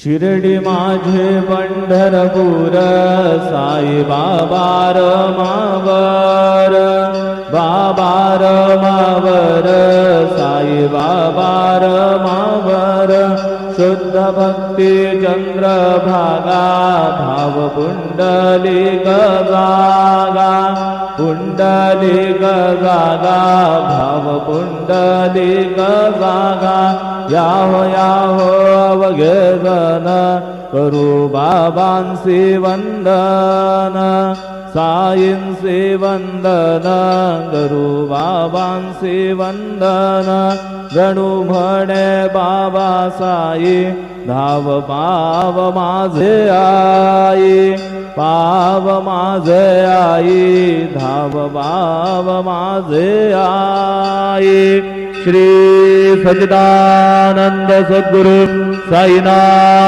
शिर्डी माझे पंढरपूर साई बाबा रमावर, बाबा रमावर, साई बाबा रमावर। शुद्ध भक्ती चंद्रभागा भाव पुंडलिक जागा, पुंडलिक जागा भाव पुंडलिक जागा। याहो याहो अवघे जन करू बाबांसी वंदन, साईंसी वंदन करू बाबांसी वंदन। जणू म्हणे बाबा साई धाव पाव माझे आई, पाव माझे आई धाव पाव माझे आई। श्री सच्चिदानंद सद्गुरु साईनाथ।